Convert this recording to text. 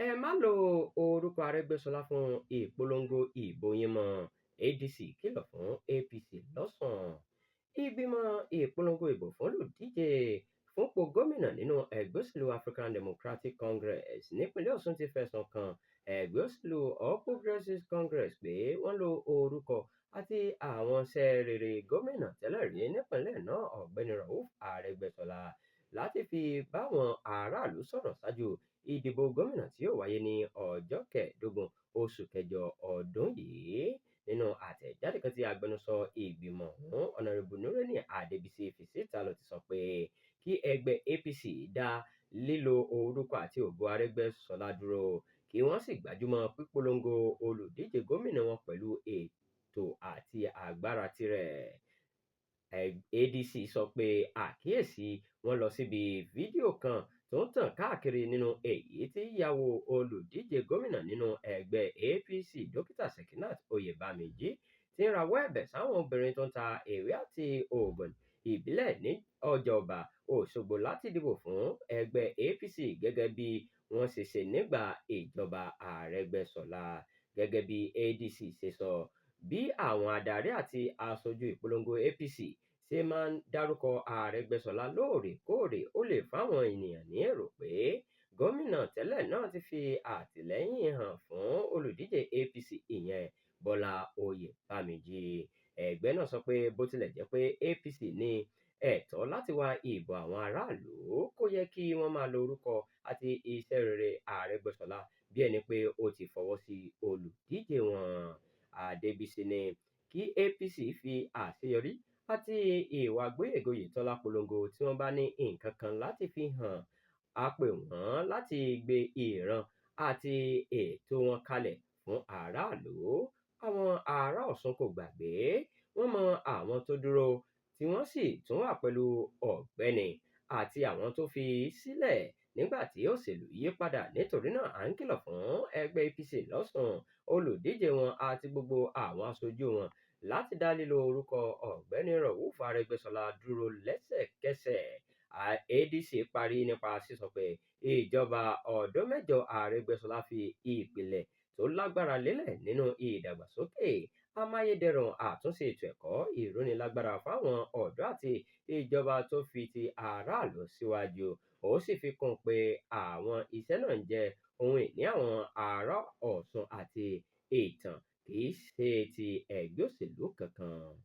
Ẹ má lo orúkọ Arẹ́gbẹ́ṣọlá fún ìpolongo ìbò yín mọ́, ADC kìlọ̀ fún APC lọ́sùn. Ìgbìmọ̀ ìpolongo ìbò fún olùdíje fúnpò gómìnà nínú ẹgbẹ́ òṣèlú African Democratic Congress nípínlẹ̀ Ọ̀ṣun ti fẹ̀sùn kan ẹgbẹ́ òṣèlú All Progressives Congress pé wọ́n lo orúkọ àti àwọn iṣẹ́ rere gómìnà tẹ́lẹ̀ rí nípínlẹ̀ náà Ọ̀gbẹ́ni Rauf Arẹ́gbẹ́ṣọlá láti fi báwọn aráàlú sọ̀rọ̀ ṣáájú ìdìbò gómìnà tí yóò wáyé ní ọjọ́ kẹẹ̀ẹ́dógún oṣù kẹjọ ọdún yìí. Nínú àtẹ̀jáde kan tí agbẹnusọ ìgbìmọ̀ ọ̀hún Honorable Nureni Adébísí fi síta ló ti sọ pé kí ẹgbẹ́ APC dá lílo orúkọ àti ògo Arẹ́gbẹ́ṣọlá dúró kí wọ́n sì gbájúmọ́ pípolongo olùdíje gómìnà wọn pẹ̀lú ètò àti agbára tirẹ̀. ADC sọ pé àkíyèsí wọn lọ síbi fídíò kan tó ń tàn káàkiri nínú èyí tí ìyàwó olùdíje gómìnà nínú ẹgbẹ́ APC Dókítà Sekinat Oyèbámíjí ti ń rawọ́ ẹ̀bẹ̀ sáwọn obìnrin tó ń ta ewé àti oògùn ìbílẹ̀ ní Ọjọ́bà Òṣogbo láti dìbò fún ẹgbẹ́ APC gẹ́gẹ́ bí wọ́n ṣe ṣe nígbà ìjọba Arẹ́gbẹ́ṣọlá. Gẹ́gẹ́ bí ADC ṣe sọ, bí àwọn adarí àti aṣojú ìpolongo APC ṣe máa ń dárúkọ Arẹ́gbẹ́ṣọlá lóòrèkóòrè ó lè fáwọn ènìyàn ní èrò pé gómìnà tẹ́lẹ̀ náà ti fi àtìlẹ́yìn hàn fún olùdíje APC ìyẹn Bọ́lá Oyèbámíjí. Ẹgbẹ́ náà sọ pé bó tilẹ̀ jẹ́ pé APC ní ẹ̀tọ́ láti wá ìbò àwọn aráàlú, kò yẹ kí wọ́n máa lo orúkọ àti iṣẹ́ rere Arẹ́gbẹ́ṣọlá bí ẹni pé ó ti fọwọ́ sí olùdíje wọn. Adébísí ní kí APC fi àṣeyọrí àti ìwà Gbóyèga Oyètọ́lá polongo tí wọ́n bá ní nǹkan kan láti fi hàn. A pè wọ́n láti gbé ìran àti ètò wọn kalẹ̀ fún aráàlú. Àwọn ará Ọ̀ṣun kò gbàgbé, wọ́n mọ àwọn tó dúró tí wọ́n sì tún wà pẹ̀lú ọ̀gbẹ́ni àti àwọn tó fi sílẹ̀ nígbà tí òṣèlú yí padà. Nítorí náà à ń kìlọ̀ fún ẹgbẹ́ APC lọ́sùn, olùdíje wọn àti gbogbo àwọn aṣojú wọn láti dá lílo orúkọ ọ̀gbẹ́ni Rauf Arẹ́gbẹ́ṣọlá dúró lẹ́sẹ̀kẹsẹ̀. ADC parí nípa sísọ pé ìjọba ọdún mẹ́jọ Arẹ́gbẹ́ṣọlá fi ìpìlẹ̀ tó lágbára lélẹ̀ nínú ìdàgbàsókè amáyédẹrùn, àtúnṣe ètò ẹ̀kọ́, ìrónilágbára fáwọn ọ̀dọ́ àti ìjọba tó fi ti aráàlú síwájú. Ó sì fi kún un pé àwọn iṣẹ́ náà ń jẹ́ ohun ìní àwọn ará Ọ̀ṣun àti ìtàn kì í ṣe ti ẹgbẹ́ òṣèlú kankan.